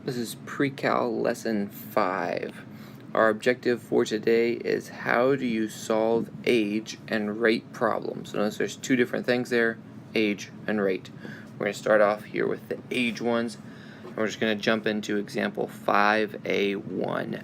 This is Precalc Lesson 5. Our objective for today is how do you solve age and rate problems. So notice there's two different things there, age and rate. We're going to start off here with the age ones. And we're just going to jump into example 5A1.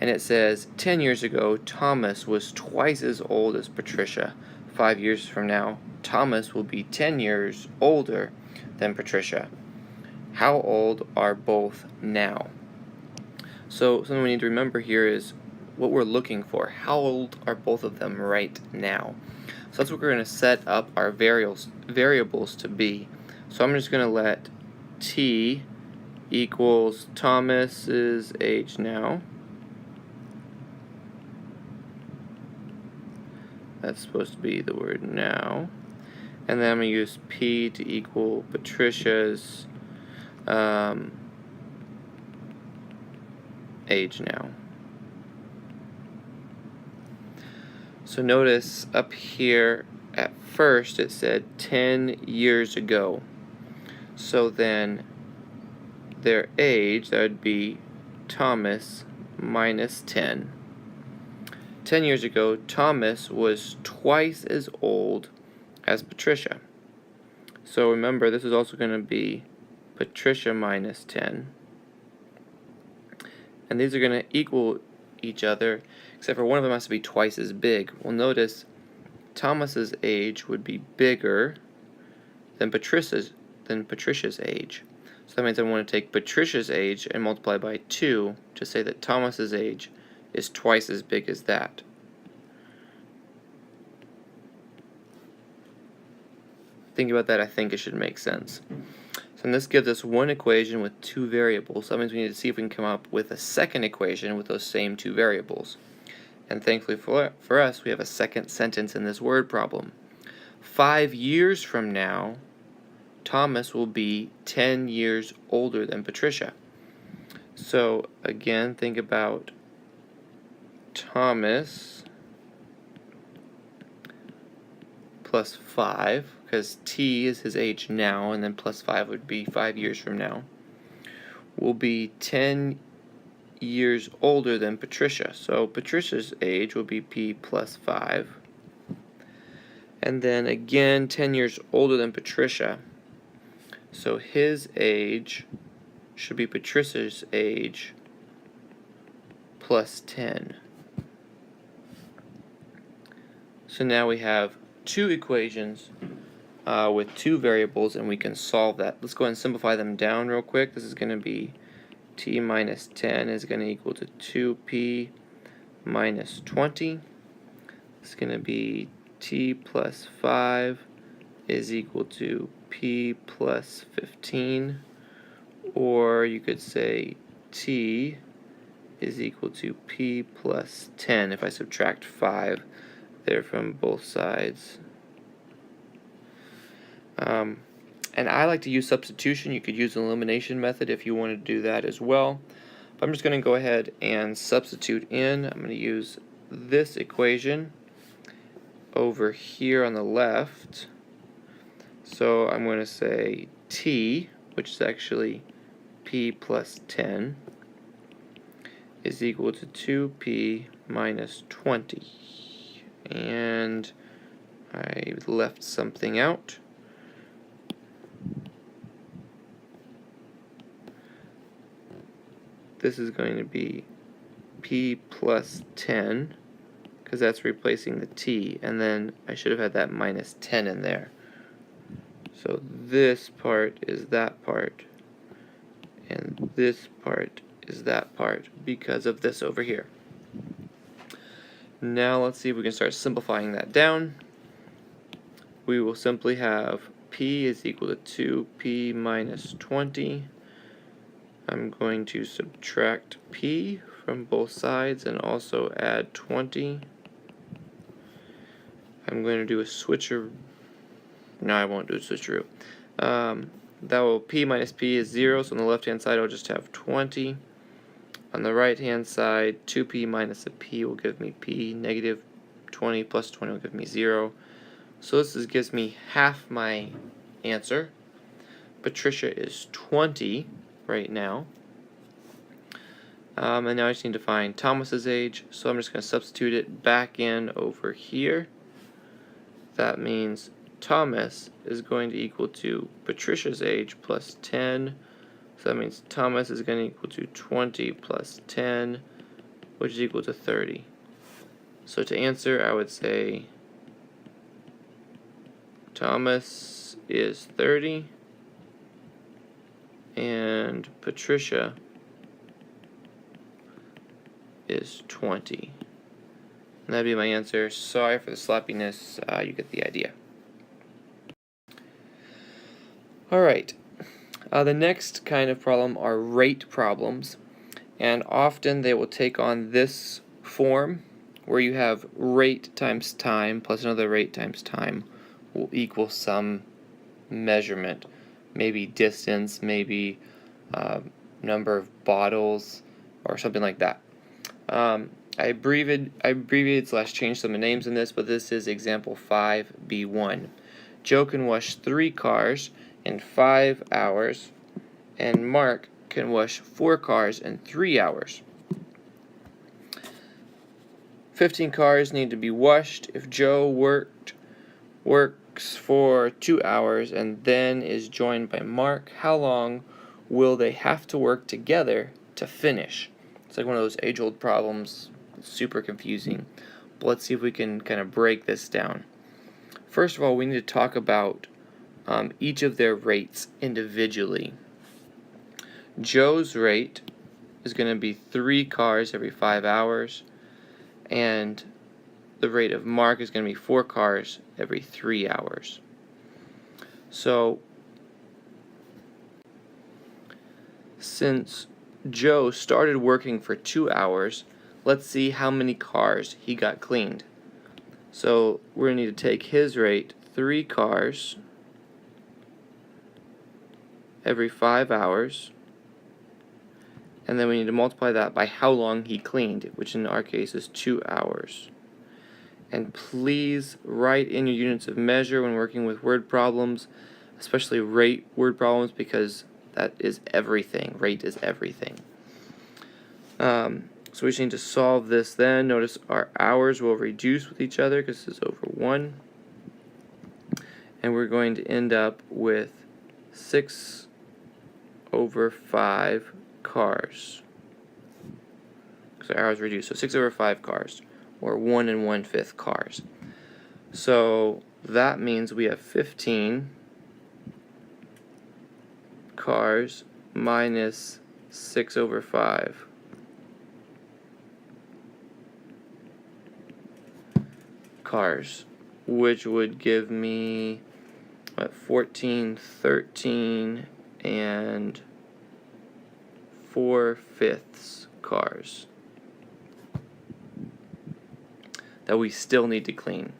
And it says, 10 years ago, Thomas was twice as old as Patricia. 5 years from now, Thomas will be 10 years older than Patricia. How old are both now? So something we need to remember here is what we're looking for. How old are both of them right now? So that's what we're going to set up our variables to be. So I'm just going to let t equals Thomas's age now. That's supposed to be the word now. And then I'm going to use p to equal Patricia's age now. So notice up here at first it said 10 years ago. So then their age, that would be Thomas minus 10. 10 years ago, Thomas was twice as old as Patricia. So remember, this is also going to be Patricia minus 10. And these are going to equal each other, except for one of them has to be twice as big. Well, notice Thomas's age would be bigger than Patricia's age. So that means I want to take Patricia's age and multiply by 2 to say that Thomas's age is twice as big as that. Think about that, I think it should make sense. So this gives us one equation with two variables. So that means we need to see if we can come up with a second equation with those same two variables. And thankfully for us, we have a second sentence in this word problem. 5 years from now, Thomas will be 10 years older than Patricia. So again, think about Thomas plus 5, because t is his age now, and then plus 5 would be 5 years from now, will be 10 years older than Patricia. So Patricia's age will be p plus 5. And then again, 10 years older than Patricia. So his age should be Patricia's age plus 10. So now we have two equations with two variables, and we can solve that. Let's go ahead and simplify them down real quick. This is going to be t minus 10 is going to equal to 2p minus 20. It's going to be t plus 5 is equal to p plus 15. Or you could say t is equal to p plus 10 if I subtract 5 there from both sides. And I like to use substitution. You could use an elimination method if you want to do that as well. But I'm just going to go ahead and substitute in. I'm going to use this equation over here on the left. So I'm going to say t, which is actually p plus 10, is equal to 2p minus 20. And I left something out. This is going to be p plus 10, because that's replacing the t, and then I should have had that minus 10 in there. So this part is that part, and this part is that part, because of this over here. Now let's see if we can start simplifying that down. We will simply have p is equal to 2p minus 20. I'm going to subtract p from both sides and also add 20. I'm going to do a switcheroo. No, I won't do a switcheroo. That will p minus p is 0, so on the left hand side I'll just have 20. On the right hand side, 2p minus a p will give me p. Negative 20 plus 20 will give me 0. So this gives me half my answer. Patricia is 20 right now. And now I just need to find Thomas's age, so I'm just going to substitute it back in over here. That means Thomas is going to equal to Patricia's age plus 10. So that means Thomas is going to equal to 20 plus 10, which is equal to 30. So to answer, I would say Thomas is 30 and Patricia is 20. And that'd be my answer. Sorry for the sloppiness, you get the idea. Alright, the next kind of problem are rate problems, and often they will take on this form where you have rate times time plus another rate times time will equal some measurement, maybe distance, maybe number of bottles, or something like that. I abbreviated / changed some of the names in this, but this is example 5B1. Joe can wash 3 cars in 5 hours, and Mark can wash 4 cars in 3 hours. 15 cars need to be washed. If Joe works for 2 hours and then is joined by Mark, how long will they have to work together to finish? It's like one of those age-old problems, super confusing. But let's see if we can kind of break this down. First of all, we need to talk about each of their rates individually. Joe's rate is going to be 3 cars every 5 hours, and the rate of Mark is going to be 4 cars every 3 hours. So, since Joe started working for 2 hours, let's see how many cars he got cleaned. So, we're going to need to take his rate, 3 cars every 5 hours, and then we need to multiply that by how long he cleaned, which in our case is 2 hours. And please write in your units of measure when working with word problems, especially rate word problems, because that is everything. Rate is everything. So we just need to solve this then. Notice our hours will reduce with each other because this is over 1. And we're going to end up with 6 over 5 cars. So hours reduced. So 6 over 5 cars, or 1 1/5 cars. So that means we have 15 cars minus 6 over 5. Cars, which would give me 14, 13, and 4/5 cars that we still need to clean.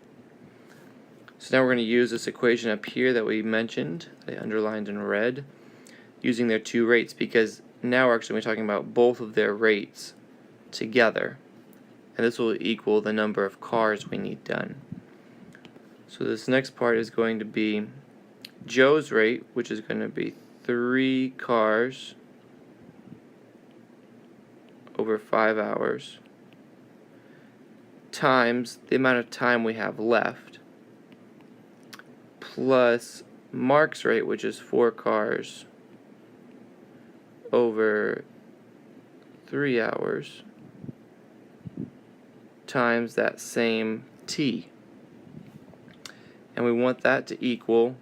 So now we're going to use this equation up here that we mentioned, that I underlined in red, using their 2 rates, because now we're actually talking about both of their rates together, and this will equal the number of cars we need done. So this next part is going to be Joe's rate, which is going to be 3 cars over 5 hours times the amount of time we have left, plus Mark's rate, which is 4 cars over 3 hours, times that same t. And we want that to equal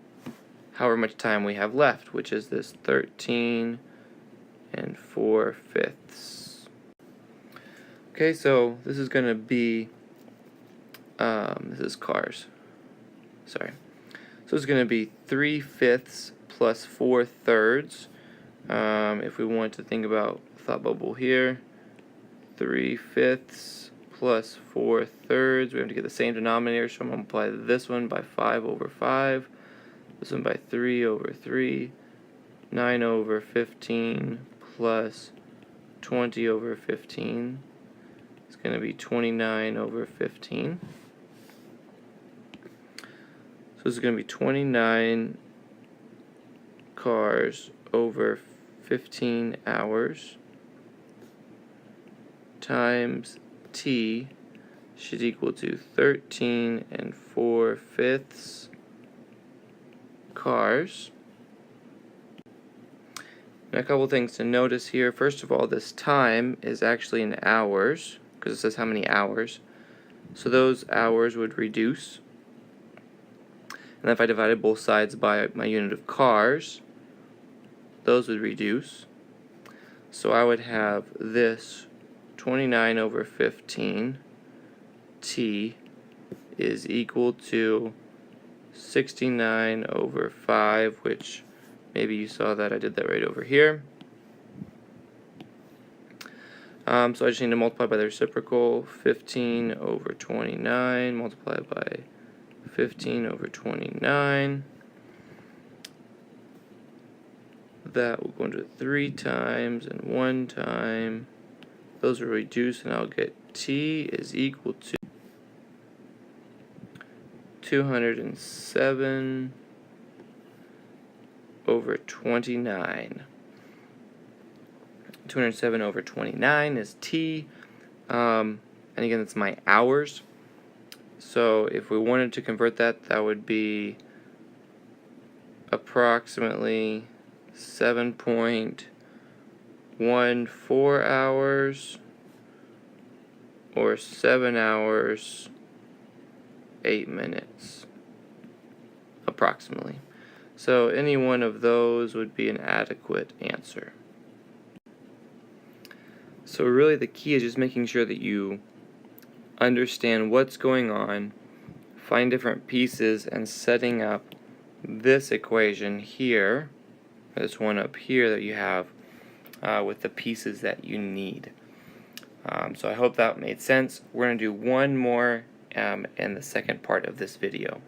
however much time we have left, which is this 13 and 4/5. Okay, so this is going to be, this is cars. Sorry. So it's going to be 3/5 plus 4/3. If we want to think about thought bubble here, 3/5 plus 4/3. We have to get the same denominator, so I'm going to multiply this one by 5 over 5, this one by 3 over 3, 9 over 15 plus 20 over 15. It's going to be 29 over 15. So this is going to be 29 cars over 15 hours. times t should equal to 13 4/5 cars. And a couple things to notice here. First of all, this time is actually in hours, because it says how many hours. So those hours would reduce. And if I divided both sides by my unit of cars, those would reduce. So I would have this 29/15 t is equal to 69/5, which maybe you saw that I did that right over here. So I just need to multiply by the reciprocal. 15/29 multiplied by 15/29. That will go into 3 times and 1 time. Those will reduce, and I'll get t is equal to 207/29. 207/29 is t, and again, that's my hours. So if we wanted to convert that, that would be approximately 7.14 hours, or 7 hours 8 minutes, approximately. So any one of those would be an adequate answer. So really the key is just making sure that you understand what's going on, find different pieces, and setting up this equation here, this one up here that you have, with the pieces that you need. So I hope that made sense. We're going to do one more in the second part of this video.